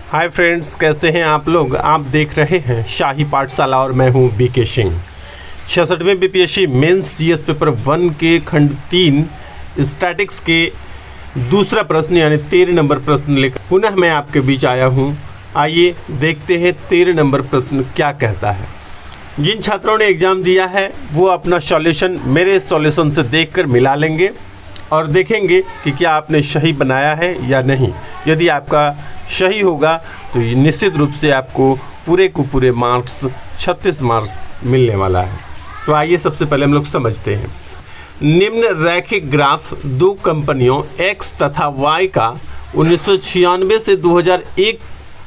Hi friends, कैसे हैं आप लोग। आप देख रहे हैं शाही पाठशाला और मैं हूं बीके सिंह। 66वें बीपीएससी मेंस जीएस पेपर 1 के खंड 3 स्टैटिक्स के दूसरा प्रश्न यानी 13 नंबर प्रश्न लेकर पुनः मैं आपके बीच आया हूं। आइए देखते हैं 13 नंबर प्रश्न क्या कहता है। जिन छात्रों ने एग्ज़ाम दिया है वो अपना सॉल्यूशन मेरे सॉल्यूशन से देखकर मिला लेंगे और देखेंगे कि क्या आपने सही बनाया है या नहीं। यदि आपका सही होगा तो ये निश्चित रूप से आपको पूरे को पूरे मार्क्स 36 मार्क्स मिलने वाला है। तो आइए सबसे पहले हम लोग समझते हैं। निम्न रैखिक ग्राफ दो कंपनियों X तथा Y का 1996 से 2001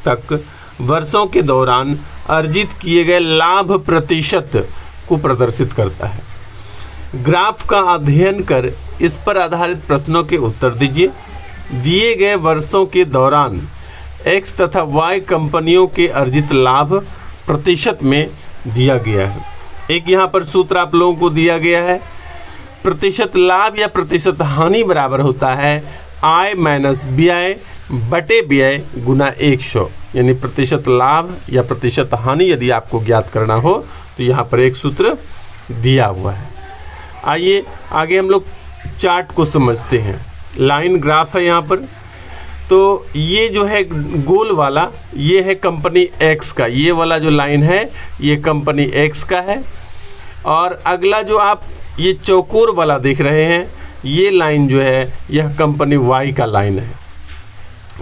तक वर्षों के दौरान अर्जित किए गए लाभ प्रतिशत को प्रदर्शित करता है। ग्राफ का अध्ययन कर इस पर आधारित प्रश्नों के उत्तर दीजिए। दिए गए वर्षों के दौरान X तथा Y कंपनियों के अर्जित लाभ प्रतिशत में दिया गया है। एक यहाँ पर सूत्र आप लोगों को दिया गया है। प्रतिशत लाभ या प्रतिशत हानि बराबर होता है I माइनस BI बटे BI गुना 100। यानी प्रतिशत लाभ या प्रतिशत हानि यदि आपको ज्ञात करना हो तो यहाँ पर एक सूत्र दिया हुआ है। आइए आगे हम लोग चार्ट को समझते हैं। लाइन ग्राफ है यहाँ पर। तो ये जो है गोल वाला ये है कंपनी X का, ये वाला जो लाइन है ये कंपनी X का है। और अगला जो आप ये चौकोर वाला देख रहे हैं ये लाइन जो है यह कंपनी Y का लाइन है।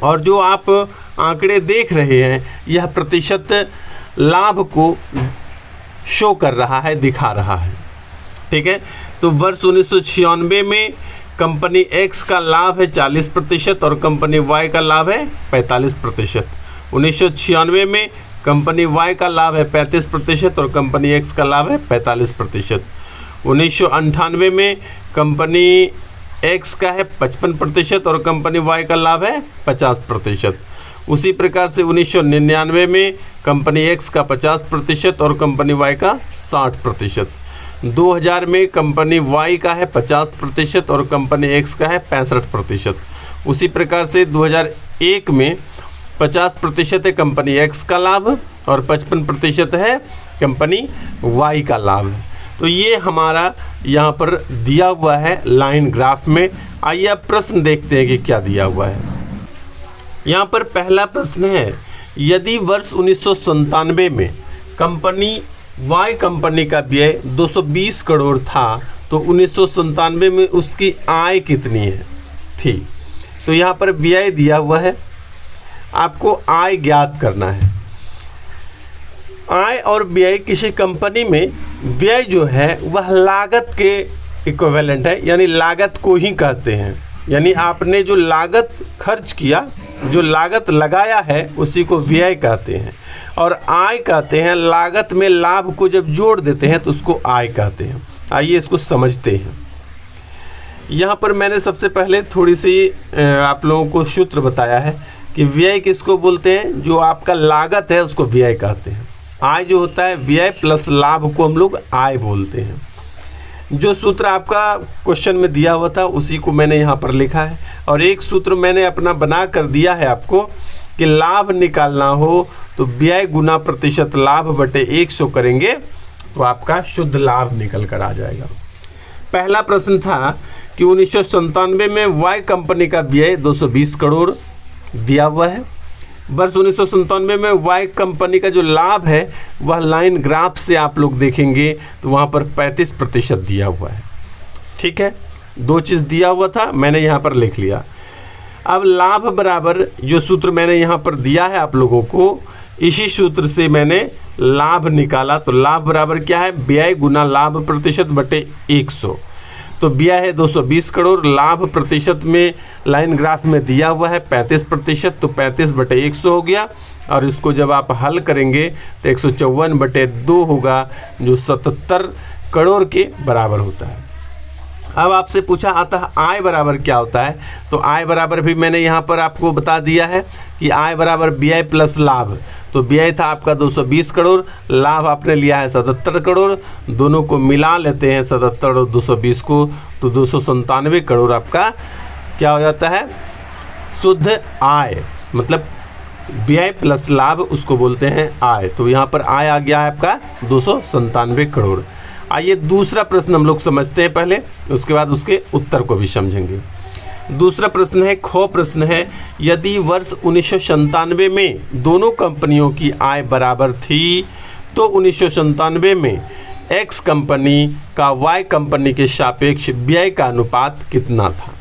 और जो आप आंकड़े देख रहे हैं यह प्रतिशत लाभ को शो कर रहा है, दिखा रहा है। ठीक है। तो वर्ष 1996 में कंपनी X का लाभ है 40% और कंपनी Y का लाभ है 45%। 1996 में कंपनी Y का लाभ है 35% और कंपनी X का लाभ है 45%। 1998 में कंपनी X का है 55% और कंपनी Y का लाभ है 50%। उसी प्रकार से 1999 में कंपनी X का 50% और कंपनी Y का 60%। 2000 में कंपनी Y का है 50% और कंपनी X का है 65%। उसी प्रकार से 2001 में 50% है कंपनी X का लाभ और 55% है कंपनी Y का लाभ। तो ये हमारा यहाँ पर दिया हुआ है लाइन ग्राफ में। आइए अब प्रश्न देखते हैं कि क्या दिया हुआ है। यहाँ पर पहला प्रश्न है, यदि वर्ष 1997 में कंपनी Y कंपनी का व्यय 220 करोड़ था तो 1997 में उसकी आय कितनी है थी। तो यहाँ पर व्यय दिया हुआ है, आपको आय ज्ञात करना है। आय और व्यय किसी कंपनी में व्यय जो है वह लागत के इक्विवेलेंट है, यानी लागत को ही कहते हैं। यानी आपने जो लागत खर्च किया, जो लागत लगाया है उसी को व्यय कहते हैं। और आय कहते हैं लागत में लाभ को जब जोड़ देते हैं तो उसको आय कहते हैं। आइए इसको समझते हैं। यहाँ पर मैंने सबसे पहले थोड़ी सी आप लोगों को सूत्र बताया है कि व्यय किसको बोलते हैं, जो आपका लागत है उसको व्यय कहते हैं। आय जो होता है व्यय प्लस लाभ को हम लोग आय बोलते हैं। जो सूत्र आपका क्वेश्चन में दिया हुआ था उसी को मैंने यहाँ पर लिखा है। और एक सूत्र मैंने अपना बना कर दिया है आपको कि लाभ निकालना हो तो व्यय गुना प्रतिशत लाभ बटे 100 करेंगे तो आपका शुद्ध लाभ निकल कर आ जाएगा। पहला प्रश्न था कि 1997 में Y कंपनी का व्यय 220 करोड़ दिया हुआ है। वर्ष 1997 में Y कंपनी का जो लाभ है वह लाइन ग्राफ से आप लोग देखेंगे तो वहाँ पर 35% दिया हुआ है। ठीक है, दो चीज़ दिया हुआ था, मैंने यहाँ पर लिख लिया। अब लाभ बराबर जो सूत्र मैंने यहाँ पर दिया है आप लोगों को, इसी सूत्र से मैंने लाभ निकाला। तो लाभ बराबर क्या है, व्यय गुना लाभ प्रतिशत बटे 100। तो व्यय है 220 करोड़, लाभ प्रतिशत में लाइन ग्राफ में दिया हुआ है 35%, तो 35 बटे 100 हो गया। और इसको जब आप हल करेंगे तो 154 बटे 2 होगा जो 77 करोड़ के बराबर होता है। अब आपसे पूछा आता है आय बराबर क्या होता है। तो आय बराबर भी मैंने यहाँ पर आपको बता दिया है कि आय बराबर व्यय प्लस लाभ। तो व्यय था आपका 220 करोड़, लाभ आपने लिया है 77 करोड़, दोनों को मिला लेते हैं 77 और 220 को, तो 297 करोड़ आपका क्या हो जाता है, शुद्ध आय। मतलब व्यय प्लस लाभ उसको बोलते हैं आय। तो यहाँ पर आय आ गया है आपका 297 करोड़। आइए दूसरा प्रश्न हम लोग समझते हैं पहले, उसके बाद उसके उत्तर को भी समझेंगे। दूसरा प्रश्न है, ख प्रश्न है, यदि वर्ष 1997 में दोनों कंपनियों की आय बराबर थी तो 1997 में एक्स कंपनी का वाई कंपनी के सापेक्ष व्यय का अनुपात कितना था।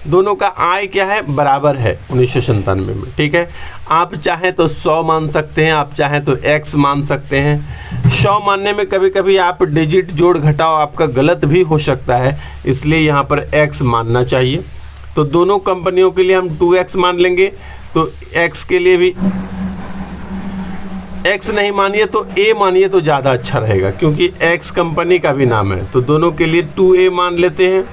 दोनों का आय क्या है, बराबर है 1997 में, ठीक है। आप चाहें तो 100 मान सकते हैं, आप चाहें तो x मान सकते हैं। 100 मानने में कभी कभी आप डिजिट जोड़ घटाओ आपका गलत भी हो सकता है, इसलिए यहाँ पर x मानना चाहिए। तो दोनों कंपनियों के लिए हम 2x मान लेंगे, तो x के लिए भी x नहीं मानिए तो a मानिए तो ज़्यादा अच्छा रहेगा, क्योंकि x कंपनी का भी नाम है। तो दोनों के लिए 2a मान लेते हैं।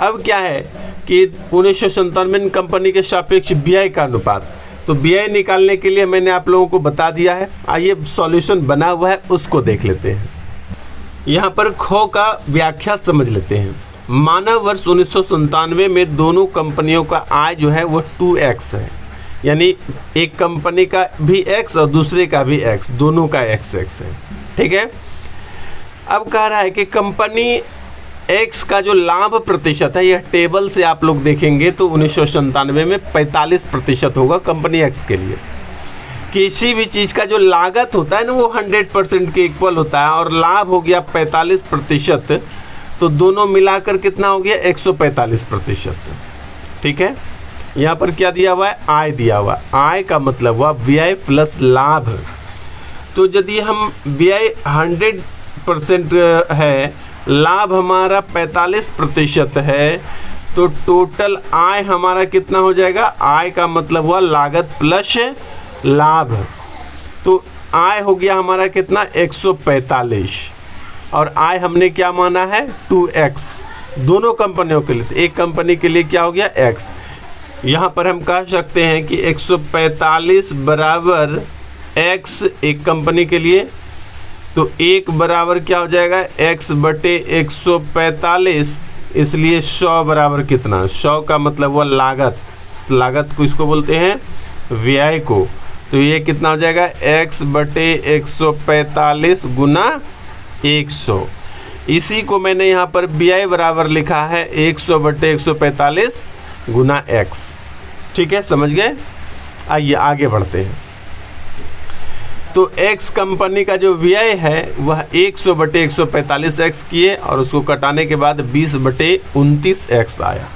अब क्या है कि 1997 कंपनी के सापेक्ष व्यय का अनुपात, तो व्यय निकालने के लिए मैंने आप लोगों को बता दिया है। आइए सॉल्यूशन बना हुआ है उसको देख लेते हैं। यहाँ पर ख का व्याख्या समझ लेते हैं। माना वर्ष 1997 में दोनों कंपनियों का आय जो है वो 2x है, यानी एक कंपनी का भी x और दूसरे का भी x, दोनों का x है, ठीक है। अब कह रहा है कि कंपनी x का जो लाभ प्रतिशत है, यह टेबल से आप लोग देखेंगे तो 1997 में 45% होगा कंपनी x के लिए। किसी भी चीज़ का जो लागत होता है ना वो 100% के इक्वल होता है, और लाभ हो गया 45%, तो दोनों मिलाकर कितना हो गया 145%, ठीक है। यहाँ पर क्या दिया हुआ है, आय दिया हुआ। आय का मतलब हुआ व्यय प्लस लाभ। तो यदि हम व्यय 100% है, लाभ हमारा 45% है, तो टोटल आय हमारा कितना हो जाएगा, आय का मतलब हुआ लागत प्लस लाभ। तो आय हो गया हमारा कितना 145, और आय हमने क्या माना है 2x दोनों कंपनियों के लिए। तो एक कंपनी के लिए क्या हो गया x। यहाँ पर हम कह सकते हैं कि 145 बराबर x एक कंपनी के लिए, तो एक बराबर क्या हो जाएगा x बटे 145, इसलिए 100 बराबर कितना, 100 का मतलब हुआ लागत, लागत को इसको बोलते हैं व्यय को। तो ये कितना हो जाएगा x बटे 145 गुना 100। इसी को मैंने यहाँ पर व्यय बराबर लिखा है 100 बटे 145 गुना x, ठीक है, समझ गए। आइए आगे बढ़ते हैं। तो x कंपनी का जो व्यय है वह 100 बटे 145x किए, और उसको कटाने के बाद 20 बटे 29x आया।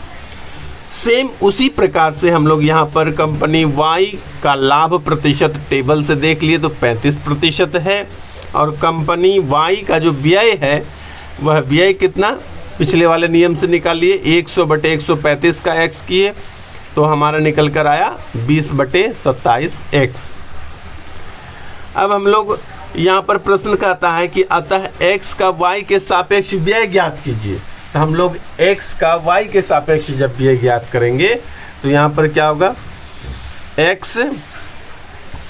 सेम उसी प्रकार से हम लोग यहाँ पर कंपनी y का लाभ प्रतिशत टेबल से देख लिए तो 35% है, और कंपनी y का जो व्यय है वह व्यय कितना पिछले वाले नियम से निकाल लिए, 100 बटे 135 का x किए तो हमारा निकल कर आया 20 बटे 27x। अब हम लोग यहाँ पर प्रश्न कहता है कि अतः x का y के सापेक्ष व्यय ज्ञात कीजिए। तो हम लोग x का y के सापेक्ष जब व्यय ज्ञात करेंगे तो यहाँ पर क्या होगा, x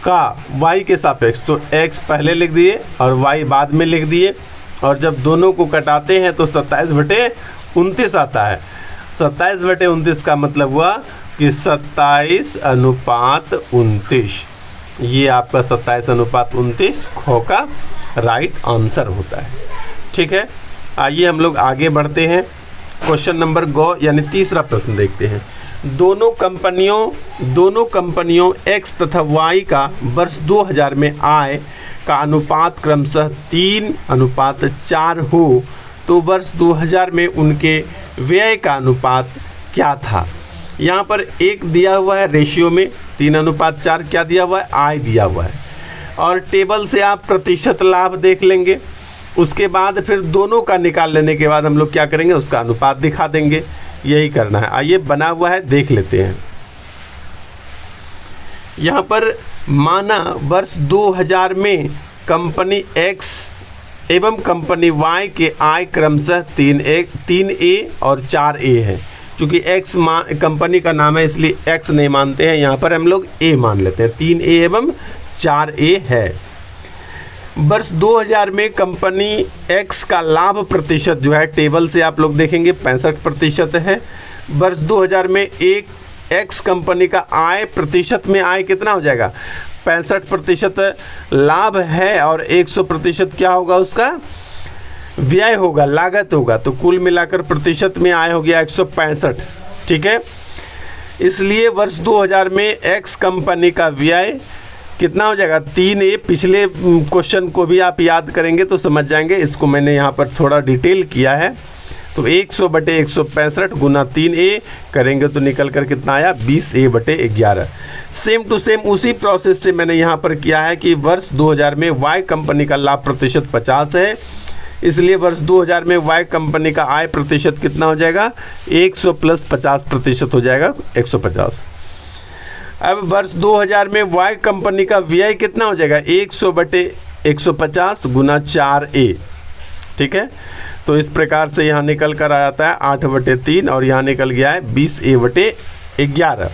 का y के सापेक्ष, तो x पहले लिख दिए और y बाद में लिख दिए, और जब दोनों को कटाते हैं तो 27 बटे 29 आता है। 27 बटे 29 का मतलब हुआ कि 27:29, ये आपका 27:29 ख का राइट आंसर होता है, ठीक है। आइए हम लोग आगे बढ़ते हैं। क्वेश्चन नंबर गो यानी तीसरा प्रश्न देखते हैं। दोनों कंपनियों x तथा y का वर्ष 2000 में आय का अनुपात क्रमशः 3:4 हो, तो वर्ष 2000 में उनके व्यय का अनुपात क्या था। यहाँ पर एक दिया हुआ है रेशियो में 3:4, क्या दिया हुआ है, आय दिया हुआ है, और टेबल से आप प्रतिशत लाभ देख लेंगे। उसके बाद फिर दोनों का निकाल लेने के बाद हम लोग क्या करेंगे, उसका अनुपात दिखा देंगे, यही करना है। आइए बना हुआ है देख लेते हैं। यहाँ पर माना वर्ष 2000 में कंपनी x एवं कंपनी y के आय क्रमशः 3A और 4A है। चूँकि x कंपनी का नाम है इसलिए x नहीं मानते हैं, यहाँ पर हम लोग a मान लेते हैं। 3A एवं 4A है। वर्ष 2000 में कंपनी x का लाभ प्रतिशत जो है टेबल से आप लोग देखेंगे 65% है। वर्ष 2000 में एक एक्स कंपनी का आय प्रतिशत में आय कितना हो जाएगा, 65% लाभ है और 100% क्या होगा, उसका व्यय होगा, लागत होगा। तो कुल मिलाकर प्रतिशत में आय हो गया 165। ठीक है, इसलिए वर्ष 2000 में एक्स कंपनी का व्यय कितना हो जाएगा, 3A। पिछले क्वेश्चन को भी आप याद करेंगे तो समझ जाएंगे, इसको मैंने यहाँ पर थोड़ा डिटेल किया है। तो 100/165 गुना 3A करेंगे तो निकल कर कितना आया, 20A/11। सेम टू सेम उसी प्रोसेस से मैंने यहाँ पर किया है कि वर्ष 2000 में वाई कंपनी का लाभ प्रतिशत 50 है, इसलिए वर्ष 2000 में वाई कंपनी का आय प्रतिशत कितना हो जाएगा, 100 + 50% हो जाएगा, 150। अब वर्ष 2000 में वाई कंपनी का व्यय कितना हो जाएगा, 100/150 गुना 4A। ठीक है, तो इस प्रकार से यहाँ निकल कर आ जाता है 8/3 और यहाँ निकल गया है 20A/11।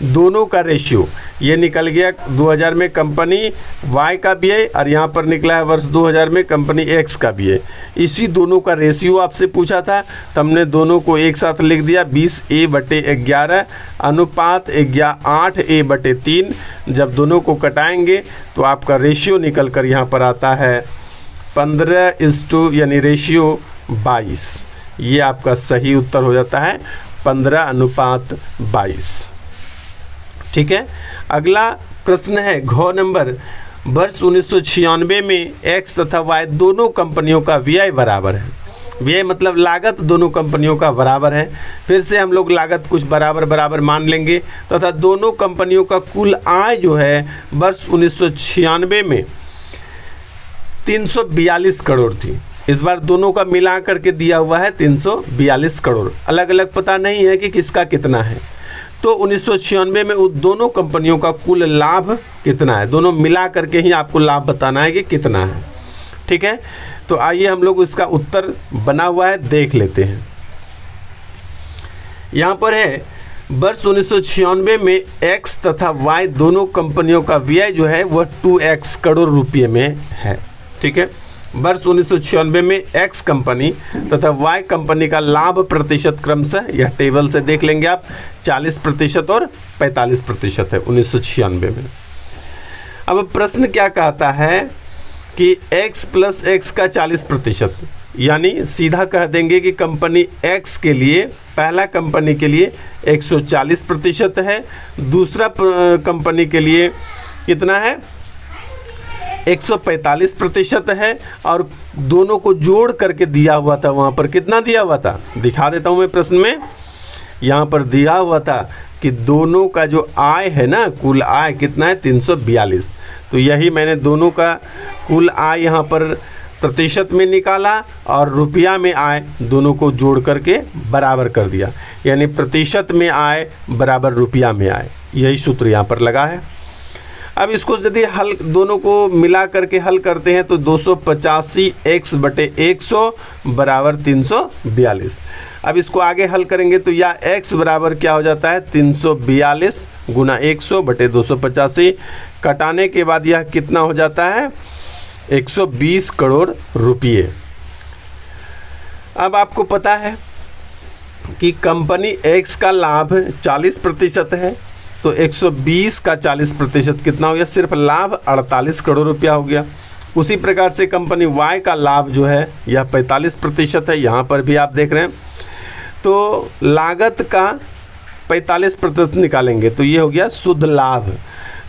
दोनों का रेशियो ये निकल गया 2000 में कंपनी वाई का व्यय और यहाँ पर निकला है वर्ष 2000 में कंपनी एक्स का व्यय। इसी दोनों का रेशियो आपसे पूछा था तो हमने दोनों को एक साथ लिख दिया, 20A/11 अनुपात 8A/3। जब दोनों को कटाएंगे तो आपका रेशियो निकल कर यहाँ पर आता है 15 यानी रेशियो 22। ये आपका सही उत्तर हो जाता है 15:22। ठीक है, अगला प्रश्न है घ नंबर, वर्ष 1996 में एक्स तथा वाई दोनों कंपनियों का व्यय बराबर है। व्यय मतलब लागत दोनों कंपनियों का बराबर है। फिर से हम लोग लागत कुछ बराबर बराबर मान लेंगे तथा दोनों कंपनियों का कुल आय जो है वर्ष 1996 में 342 करोड़ थी। इस बार दोनों का मिला करके दिया हुआ है 342 करोड़, अलग अलग पता नहीं है कि किसका कितना है। तो 1996 में उन दोनों कंपनियों का कुल लाभ कितना है, दोनों मिला करके ही आपको लाभ बताना है कि कितना है। ठीक है, तो आइए हम लोग इसका उत्तर बना हुआ है देख लेते हैं। यहाँ पर है वर्ष 1996 में एक्स तथा वाई दोनों कंपनियों का व्यय जो है वह 2x करोड़ रुपये में है। ठीक है, वर्ष 1996 में एक्स कंपनी तथा वाई कंपनी का लाभ प्रतिशत क्रमशः, यह टेबल से देख लेंगे आप, 40% और 45% है 1996 में। अब प्रश्न क्या कहता है कि x + x का 40%, यानी सीधा कह देंगे कि कंपनी x के लिए, पहला कंपनी के लिए 140% है, दूसरा कंपनी के लिए कितना है, 145% है, और दोनों को जोड़ करके दिया हुआ था, वहाँ पर कितना दिया हुआ था दिखा देता हूँ मैं प्रश्न में। यहाँ पर दिया हुआ था कि दोनों का जो आय है ना, कुल आय कितना है, 342। तो यही मैंने दोनों का कुल आय यहाँ पर प्रतिशत में निकाला और रुपया में आय दोनों को जोड़ करके बराबर कर दिया, यानी प्रतिशत में आय बराबर रुपया में आय, यही सूत्र यहाँ पर लगा है। अब इसको यदि हल दोनों को मिला करके हल करते हैं तो 285x/100 बराबर 342। अब इसको आगे हल करेंगे तो या x बराबर क्या हो जाता है, 342 गुना 100/285, कटाने के बाद यह कितना हो जाता है, 120 करोड़ रुपये। अब आपको पता है कि कंपनी x का लाभ 40% है, तो 120 का 40% कितना हो गया, सिर्फ लाभ 48 करोड़ रुपया हो गया। उसी प्रकार से कंपनी Y का लाभ जो है यह 45% है, यहाँ पर भी आप देख रहे हैं। तो लागत का 45% निकालेंगे तो ये हो गया शुद्ध लाभ।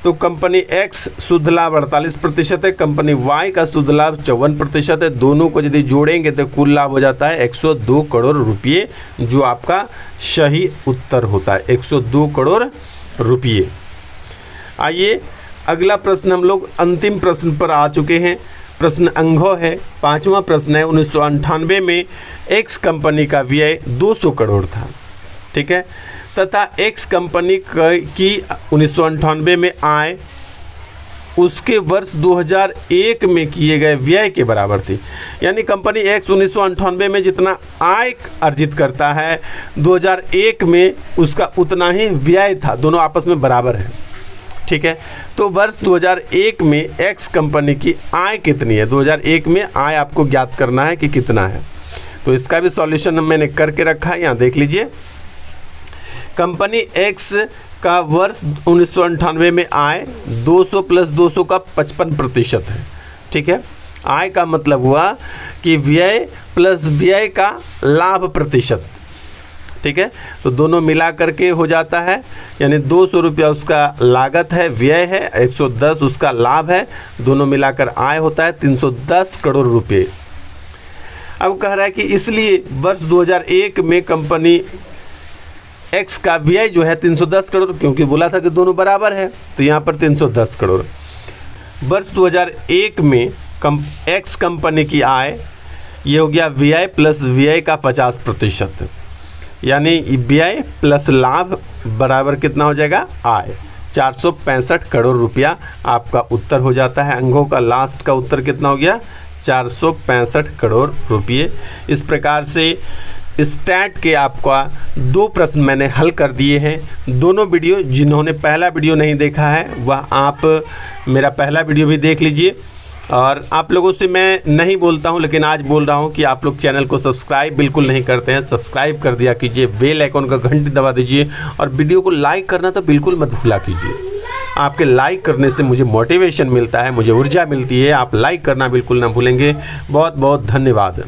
तो कंपनी X शुद्ध लाभ 48% है, कंपनी Y का शुद्ध लाभ 54% है। दोनों को यदि जोड़ेंगे तो कुल लाभ हो जाता है 102 करोड़ रुपये, जो आपका सही उत्तर होता है, 102 करोड़ रुपये। आइए अगला प्रश्न, हम लोग अंतिम प्रश्न पर आ चुके हैं। प्रश्न अंघ है, 5वां प्रश्न है। 1998 में एक्स कंपनी का व्यय 200 करोड़ था, ठीक है, तथा एक्स कंपनी की 1998 में आय उसके वर्ष 2001 में किए गए व्यय के बराबर थी। यानी कंपनी एक्स 1998 में जितना आय अर्जित करता है 2001 में उसका उतना ही व्यय था, दोनों आपस में बराबर है, ठीक है। तो वर्ष 2001 में एक्स कंपनी की आय कितनी है, 2001 में आय आपको ज्ञात करना है कि कितना है। तो इसका भी सॉल्यूशन मैंने करके रखा है, यहाँ देख लीजिए कंपनी एक्स का वर्ष 1998 में आय 200 प्लस 200 का 55% है। ठीक है, आय का मतलब हुआ कि व्यय प्लस व्यय का लाभ प्रतिशत। ठीक है, तो दोनों मिला करके हो जाता है, यानी 200 रुपया उसका लागत है, व्यय है, 110 उसका लाभ है, दोनों मिलाकर आय होता है 310 करोड़ रुपए। अब कह रहा है कि इसलिए वर्ष 2001 में कंपनी एक्स का व्यय जो है 310 करोड़, क्योंकि बोला था कि दोनों बराबर है, तो यहाँ पर 310 करोड़। वर्ष 2001 में एक्स कंपनी की आय ये हो गया व्यय प्लस व्यय का 50%, यानी व्यय प्लस लाभ बराबर कितना हो जाएगा, आय। 465 करोड़ रुपया आपका उत्तर हो जाता है। अंकों का लास्ट का उत्तर कितना हो गया, 465 करोड़ रुपये। इस प्रकार से स्टैट के आपका 2 प्रश्न मैंने हल कर दिए हैं। दोनों वीडियो, जिन्होंने पहला वीडियो नहीं देखा है वह आप मेरा पहला वीडियो भी देख लीजिए। और आप लोगों से मैं नहीं बोलता हूं, लेकिन आज बोल रहा हूं कि आप लोग चैनल को सब्सक्राइब बिल्कुल नहीं करते हैं, सब्सक्राइब कर दिया कीजिए, बेल आइकन का घंटी दबा दीजिए और वीडियो को लाइक करना तो बिल्कुल मत भूला कीजिए। आपके लाइक करने से मुझे मोटिवेशन मिलता है, मुझे ऊर्जा मिलती है। आप लाइक करना बिल्कुल ना भूलेंगे। बहुत बहुत धन्यवाद।